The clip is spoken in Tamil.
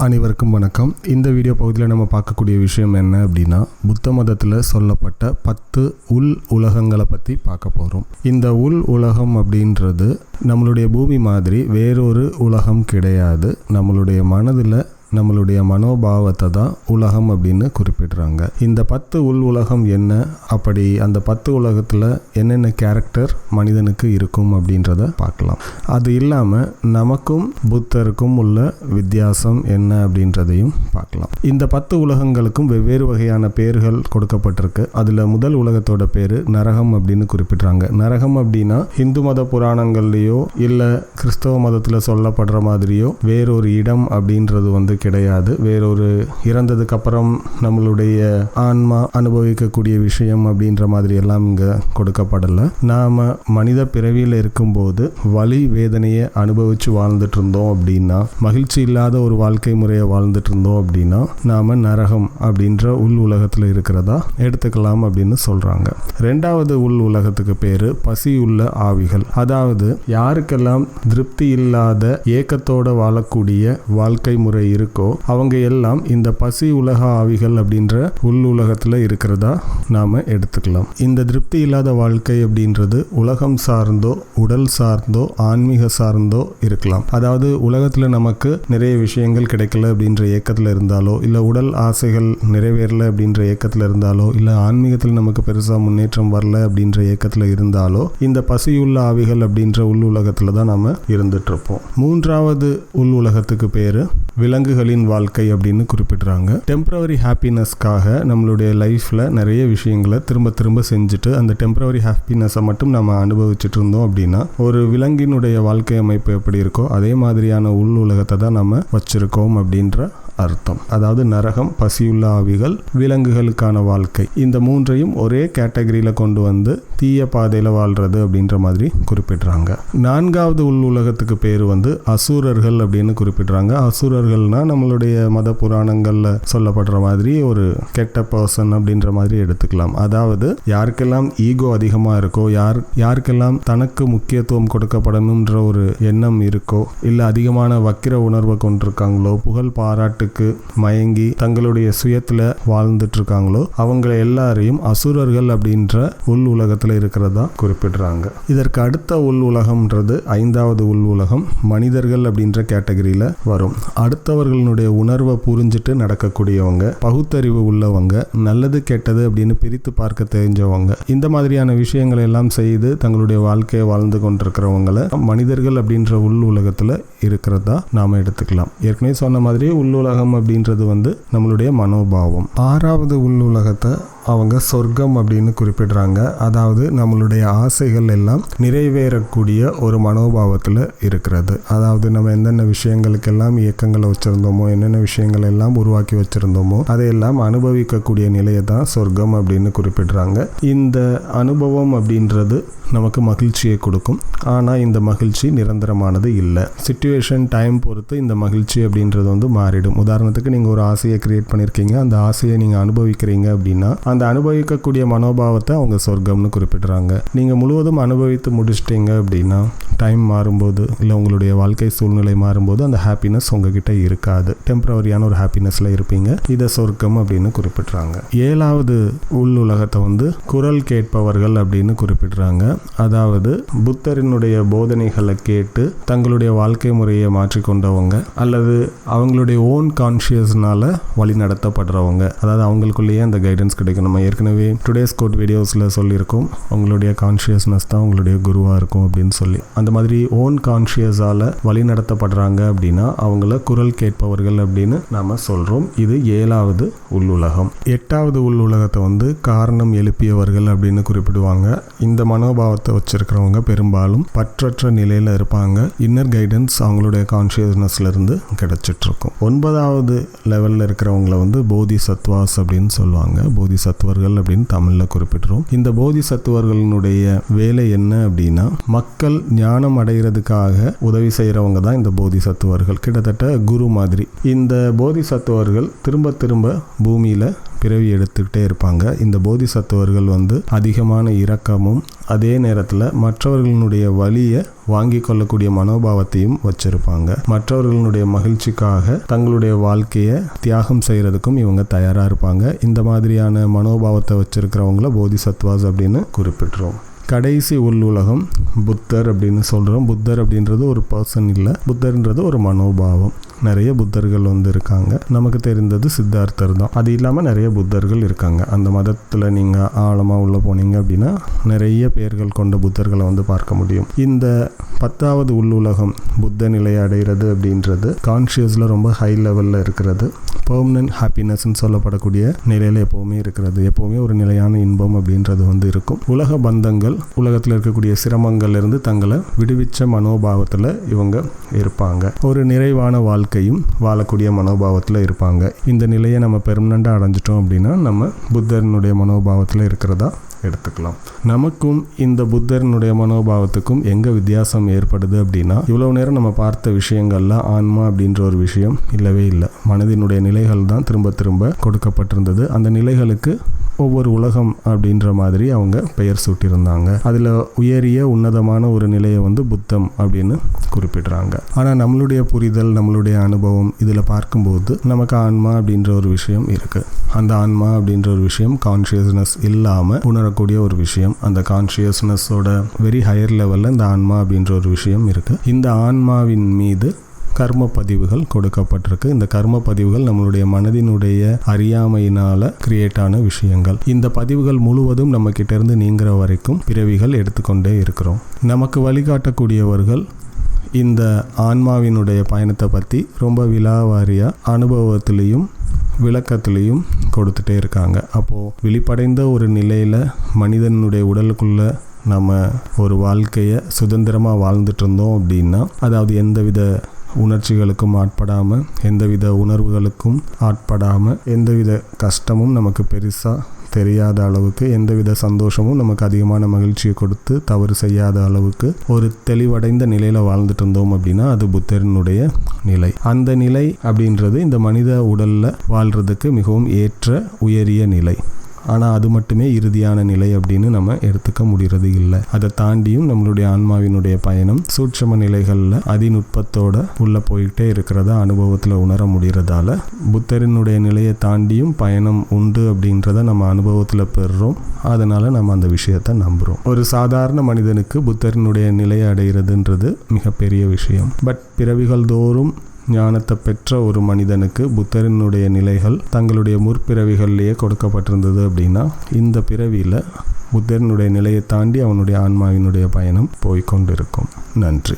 அனைவருக்கும் வணக்கம். இந்த வீடியோ பகுதியில் நம்ம பார்க்கக்கூடிய விஷயம் என்ன அப்படின்னா, புத்த மதத்தில் சொல்லப்பட்ட 10 உள் உலகங்களை பற்றி பார்க்க போகிறோம். இந்த உள் உலகம் அப்படின்றது நம்மளுடைய பூமி மாதிரி வேறொரு உலகம் கிடையாது. நம்மளுடைய மனதில் நம்மளுடைய மனோபாவத்தை தான் உலகம் அப்படின்னு குறிப்பிடுறாங்க. இந்த 10 உள் உலகம் என்ன, அப்படி அந்த 10 உலகத்தில் என்னென்ன கேரக்டர் மனிதனுக்கு இருக்கும் அப்படின்றத பார்க்கலாம். அது இல்லாமல் நமக்கும் புத்தருக்கும் உள்ள வித்தியாசம் என்ன அப்படின்றதையும் பார்க்கலாம். இந்த 10 உலகங்களுக்கும் வெவ்வேறு வகையான பேர்கள் கொடுக்கப்பட்டிருக்கு. அதில் முதல் உலகத்தோட பேர் நரகம் அப்படின்னு குறிப்பிட்றாங்க. நரகம் அப்படின்னா இந்து மத புராணங்கள்லையோ இல்லை கிறிஸ்தவ மதத்தில் சொல்லப்படுற மாதிரியோ வேறொரு இடம் அப்படின்றது கிடையாது. வேறொரு இறந்ததுக்கு அப்புறம் நம்மளுடைய ஆன்மா அனுபவிக்கக்கூடிய விஷயம் அப்படின்ற மாதிரி எல்லாம் இங்க கொடுக்கப்படல. நாம மனித பிறவியில் இருக்கும்போது வலி வேதனையை அனுபவிச்சு வாழ்ந்துட்டு இருந்தோம் அப்படின்னா, மகிழ்ச்சி இல்லாத ஒரு வாழ்க்கை முறையை வாழ்ந்துட்டு இருந்தோம் அப்படின்னா நாம நரகம் அப்படின்ற உள் உலகத்துல இருக்கிறதா எடுத்துக்கலாம் அப்படின்னு சொல்றாங்க. ரெண்டாவது உள் உலகத்துக்கு பேரு பசி உள்ள ஆவிகள். அதாவது யாருக்கெல்லாம் திருப்தி இல்லாத ஏக்கத்தோட வாழக்கூடிய வாழ்க்கை முறை இருக்கோ அவங்க எல்லாம் இந்த பசி உலக ஆவிகள் அப்படின்ற உள் உலகத்துல இருக்கிறதா நாம எடுத்துக்கலாம். இந்த திருப்தி இல்லாத வாழ்க்கை அப்படின்றது உலகம் சார்ந்தோ உடல் சார்ந்தோ ஆன்மீக சார்ந்தோ இருக்கலாம். அதாவது உலகத்துல நமக்கு நிறைய விஷயங்கள் கிடைக்கல அப்படின்ற ஏக்கத்துல இருந்தாலோ, இல்ல உடல் ஆசைகள் நிறைவேறல அப்படின்ற ஏக்கத்துல இருந்தாலோ, இல்ல ஆன்மீகத்தில் நமக்கு பெருசா முன்னேற்றம் வரல அப்படின்ற ஏக்கத்துல இருந்தாலோ இந்த பசியுள்ள ஆவிகள் அப்படின்ற உள் உலகத்துல தான் நாம இருந்துட்டு இருப்போம். மூன்றாவது உள் உலகத்துக்கு பேரு விலங்குகளின் வாழ்க்கை அப்படின்னு குறிப்பிடுறாங்க. டெம்பரவரி ஹாப்பினஸ்க்காக நம்மளுடைய லைஃப்ல நிறைய விஷயங்களை திரும்ப திரும்ப செஞ்சுட்டு அந்த டெம்பரவரி ஹாப்பினஸை மட்டும் நம்ம அனுபவிச்சுட்டு இருந்தோம் அப்படின்னா ஒரு விலங்கினுடைய வாழ்க்கை அமைப்பு எப்படி இருக்கோ அதே மாதிரியான உள் உலகத்தை தான் நம்ம வச்சிருக்கோம் அப்படின்ற அர்த்தம். அதாவது நரகம், பசியுள்ள ஆவிகள், விலங்குகளுக்கான வாழ்க்கை, இந்த மூன்றையும் ஒரே கேட்டகரியில கொண்டு வந்து தீய பாதையில வாழ்றது அப்படின்ற மாதிரி குறிப்பிடுறாங்க. நான்காவது உள் உலகத்துக்கு பேரு அசுரர்கள் அப்படின்னு குறிப்பிடுறாங்க. அசுரர்கள்னா நம்மளுடைய மத புராணங்கள்ல சொல்லப்படுற மாதிரி ஒரு கெட்ட பர்சன் அப்படின்ற மாதிரி எடுத்துக்கலாம். அதாவது யாருக்கெல்லாம் ஈகோ அதிகமா இருக்கோ, யாருக்கெல்லாம் தனக்கு முக்கியத்துவம் கொடுக்கப்படணும்ன்ற ஒரு எண்ணம் இருக்கோ, இல்ல அதிகமான வக்கிர உணர்வை கொண்டிருக்காங்களோ, புகழ் பாராட்டு மயங்கி தங்களுடைய சுயத்துல வாழ்ந்துட்டு இருக்காங்களோ அவங்க எல்லாரையும் அசுரர்கள் அப்படின்ற உள் உலகத்துல இருக்கிறதா குறிப்பிடுறாங்க. இதற்கு அடுத்த உள் உலகம்ன்றது ஐந்தாவது உள் உலகம் மனிதர்கள் அப்படின்ற கேட்டகரியில வரும். அடுத்தவர்களுடைய உணர்வை புரிஞ்சுட்டு நடக்கக்கூடியவங்க, பகுத்தறிவு உள்ளவங்க, நல்லது கெட்டது அப்படின்னு பிரித்து பார்க்க தெரிஞ்சவங்க, இந்த மாதிரியான விஷயங்களை எல்லாம் செய்து தங்களுடைய வாழ்க்கையை வாழ்ந்து கொண்டிருக்கிறவங்களை மனிதர்கள் அப்படின்ற உள் உலகத்துல இருக்கிறதா நாம எடுத்துக்கலாம். ஏற்கனவே சொன்ன மாதிரி உள் உலகம் அப்படின்றது நம்மளுடைய மனோபாவம். ஆறாவது உள் உலகத்தை அவங்க சொர்க்கம் அப்படின்னு குறிப்பிடுறாங்க. அதாவது நம்மளுடைய ஆசைகள் எல்லாம் நிறைவேறக்கூடிய ஒரு மனோபாவத்தில் இருக்கிறது. அதாவது நம்ம என்னென்ன விஷயங்களுக்கெல்லாம் இயக்கங்களை வச்சிருந்தோமோ, என்னென்ன விஷயங்கள் எல்லாம் உருவாக்கி வச்சிருந்தோமோ அதையெல்லாம் அனுபவிக்கக்கூடிய நிலையை தான் சொர்க்கம் அப்படின்னு குறிப்பிடுறாங்க. இந்த அனுபவம் அப்படின்றது நமக்கு மகிழ்ச்சியை கொடுக்கும். ஆனால் இந்த மகிழ்ச்சி நிரந்தரமானது இல்லை. சிச்சுவேஷன் டைம் பொறுத்து இந்த மகிழ்ச்சி அப்படின்றது மாறிடும். உதாரணத்துக்கு நீங்கள் ஒரு ஆசையை கிரியேட் பண்ணியிருக்கீங்க, அந்த ஆசையை நீங்கள் அனுபவிக்கிறீங்க அப்படின்னா அந்த அனுபவிக்கக்கூடிய மனோபாவத்தை அவங்க சொர்க்கம்னு குறிப்பிடுறாங்க. நீங்கள் முழுவதும் அனுபவித்து முடிச்சிட்டீங்க அப்படின்னா டைம் மாறும்போது இல்லை உங்களுடைய வாழ்க்கை சூழ்நிலை மாறும்போது அந்த ஹாப்பினஸ் உங்ககிட்ட இருக்காது. டெம்பரவரியான ஒரு ஹாப்பினஸ்ல இருப்பீங்க. இதை சொர்க்கம் அப்படின்னு குறிப்பிடுறாங்க. ஏழாவது உள் உலகத்தை குரல் கேட்பவர்கள் அப்படின்னு குறிப்பிடுறாங்க. அதாவது புத்தரினுடைய போதனைகளை கேட்டு தங்களுடைய வாழ்க்கை முறையை மாற்றிக்கொண்டவங்க அல்லது அவங்களுடைய ஓன் கான்ஷியஸ்னால வழி நடத்தப்படுறவங்க. அதாவது அவங்களுக்குள்ளேயே அந்த கைடன்ஸ் கிடைக்கும். நம்ம ஏற்கனவே டுடேஸ் கோட் வீடியோஸ்ல சொல்லியிருக்கோம், உங்களுடைய கான்ஷியஸ்னஸ் தான் உங்களுடைய குருவா இருக்கும் அப்படின்னு சொல்லி. அந்த மாதிரி ஓன் கான்ஷியஸால வழி நடத்தப்படுறாங்க அப்படின்னா அவங்கள குரல் கேட்பவர்கள் அப்படின்னு நாம சொல்றோம். இது ஏழாவது உள் உலகம். எட்டாவது உள் உலகத்தை காரணம் எழுப்பியவர்கள் அப்படின்னு குறிப்பிடுவாங்க. இந்த மனோபாவத்தை வச்சிருக்கிறவங்க பெரும்பாலும் பற்றற்ற நிலையில இருப்பாங்க. இன்னர் கைடன்ஸ் அவங்களுடைய கான்ஷியஸ்னஸ்ல இருந்து கிடைச்சிட்டு இருக்கும். 9வது லெவல்ல இருக்கிறவங்களை போதி சத்வாஸ் அப்படின்னு சொல்லுவாங்க. போதி சத்துவர்கள் அப்படின்னு தமிழ்ல குறிப்பிடுறோம். இந்த போதி சத்துவர்களுடைய வேலை என்ன அப்படின்னா மக்கள் ஞானம் அடைகிறதுக்காக உதவி செய்யறவங்க தான் இந்த போதி சத்துவர்கள். கிட்டத்தட்ட குரு மாதிரி. இந்த போதி சத்துவர்கள் திரும்ப திரும்ப பூமியில பிறவி எடுத்துக்கிட்டே இருப்பாங்க. இந்த போதிசத்துவர்கள் அதிகமான இரக்கமும் அதே நேரத்தில் மற்றவர்களுடைய வலியை வாங்கி கொள்ளக்கூடிய மனோபாவத்தையும் வச்சிருப்பாங்க. மற்றவர்களுடைய மகிழ்ச்சிக்காக தங்களுடைய வாழ்க்கையை தியாகம் செய்யறதுக்கும் இவங்க தயாராக இருப்பாங்க. இந்த மாதிரியான மனோபாவத்தை வச்சிருக்கிறவங்கள போதிசத்வாஸ் அப்படின்னு குறிப்பிடுறோம். கடைசி உள் உலகம் புத்தர் அப்படின்னு சொல்கிறோம். புத்தர் அப்படின்றது ஒரு பர்சன் இல்லை, புத்தர்ன்றது ஒரு மனோபாவம். நிறைய புத்தர்கள் இருக்காங்க. நமக்கு தெரிந்தது சித்தார்த்தர் தான். அது இல்லாமல் நிறைய புத்தர்கள் இருக்காங்க. அந்த மதத்தில் நீங்கள் ஆழமாக உள்ளே போனீங்க அப்படின்னா நிறைய பெயர்கள் கொண்ட புத்தர்களை பார்க்க முடியும். இந்த 10வது உள்ளுலகம் புத்த நிலையை அடைகிறது அப்படின்றது கான்ஷியஸில் ரொம்ப ஹை லெவலில் இருக்கிறது. பெர்மனன்ட் ஹாப்பினஸ்ன்னு சொல்லப்படக்கூடிய நிலையில் எப்போவுமே இருக்கிறது. எப்போவுமே ஒரு நிலையான இன்பம் அப்படின்றது இருக்கும். உலக பந்தங்கள், உலகத்தில் இருக்கக்கூடிய சிரமங்கள்லேருந்து தங்களை விடுவிச்ச மனோபாவத்தில் இவங்க இருப்பாங்க. ஒரு நிறைவான வாழ்க்கையும் வாழக்கூடிய மனோபாவத்தில் இருப்பாங்க. இந்த நிலையை நம்ம பெர்மனண்டாக அடைஞ்சிட்டோம் அப்படின்னா நம்ம புத்தர்னுடைய மனோபாவத்தில் இருக்கிறதா எடுத்துக்கலாம். நமக்கும் இந்த புத்தர்னுடைய மனோபாவத்துக்கும் எங்கே வித்தியாசம் ஏற்படுது அப்படின்னா, இவ்வளவு நேரம் நம்ம பார்த்த விஷயங்கள்ல ஆன்மா அப்படின்ற ஒரு விஷயம் இல்லவே இல்லை. மனதினுடைய நிலைகள் தான் திரும்ப திரும்ப கொடுக்கப்பட்டிருந்தது. அந்த நிலைகளுக்கு ஒவ்வொரு உலகம் அப்படின்ற மாதிரி அவங்க பெயர் சூட்டியிருந்தாங்க. அதில் உயரிய உன்னதமான ஒரு நிலையை புத்தம் அப்படின்னு குறிப்பிடுறாங்க. ஆனால் நம்மளுடைய புரிதல், நம்மளுடைய அனுபவம் இதில் பார்க்கும்போது நமக்கு ஆன்மா அப்படின்ற ஒரு விஷயம் இருக்குது. அந்த ஆன்மா அப்படின்ற ஒரு விஷயம் கான்ஷியஸ்னஸ் இல்லாமல் உணரக்கூடிய ஒரு விஷயம். அந்த கான்ஷியஸ்னஸோட வெரி ஹையர் லெவலில் இந்த ஆன்மா அப்படின்ற ஒரு விஷயம் இருக்குது. இந்த ஆன்மாவின் மீது கர்ம பதிவுகள் கொடுக்கப்பட்டிருக்கு. இந்த கர்ம பதிவுகள் நம்மளுடைய மனதினுடைய அறியாமையினால கிரியேட் ஆன விஷயங்கள். இந்த பதிவுகள் முழுவதும் நம்ம கிட்ட இருந்து நீங்கிற வரைக்கும் பிறவிகள் எடுத்துக்கொண்டே இருக்கிறோம். நமக்கு வழிகாட்டக்கூடியவர்கள் இந்த ஆன்மாவினுடைய பயணத்தை பற்றி ரொம்ப விலாவாரியாக அனுபவத்திலையும் விளக்கத்திலையும் கொடுத்துட்டே இருக்காங்க. அப்போது விழிப்படைந்த ஒரு நிலையில் மனிதனுடைய உடலுக்குள்ளே நம்ம ஒரு வாழ்க்கையை சுதந்திரமாக வாழ்ந்துட்டு இருந்தோம் அப்படின்னா, அதாவது எந்தவித உணர்ச்சிகளுக்கும் ஆட்படாமல், எந்தவித உணர்வுகளுக்கும் ஆட்படாமல், எந்தவித கஷ்டமும் நமக்கு பெருசாக தெரியாத அளவுக்கு, எந்தவித சந்தோஷமும் நமக்கு அதிகமான மகிழ்ச்சியை கொடுத்து தவறு செய்யாத அளவுக்கு ஒரு தெளிவடைந்த நிலையில் வாழ்ந்துட்டு இருந்தோம் அப்படின்னா அது புத்தரினுடைய நிலை. அந்த நிலை அப்படின்றது இந்த மனித உடலில் வாழ்கிறதுக்கு மிகவும் ஏற்ற உயரிய நிலை. ஆனால் அது மட்டுமே இறுதியான நிலை அப்படின்னு நம்ம எடுத்துக்க முடிகிறது இல்லை. அதை தாண்டியும் நம்மளுடைய ஆன்மாவினுடைய பயணம் சூட்சம நிலைகளில் அதிநுட்பத்தோட உள்ள போயிட்டே இருக்கிறத அனுபவத்தில் உணர முடிகிறதால புத்தரினுடைய நிலையை தாண்டியும் பயணம் உண்டு அப்படின்றத நம்ம அனுபவத்தில் பெறுறோம். அதனால் நம்ம அந்த விஷயத்தை நம்புகிறோம். ஒரு சாதாரண மனிதனுக்கு புத்தரினுடைய நிலையை அடைகிறதுன்றது மிகப்பெரிய விஷயம். பட் பிறவிகள் தோறும் ஞானத்தை பெற்ற ஒரு மனிதனுக்கு புத்தரினுடைய நிலைகள் தங்களுடைய முற்பிறவிகள்லேயே கொடுக்கப்பட்டிருந்தது அப்படின்னா, இந்த பிறவியில் புத்தரினுடைய நிலையை தாண்டி அவனுடைய ஆன்மாவினுடைய பயணம் போய்கொண்டிருக்கும். நன்றி.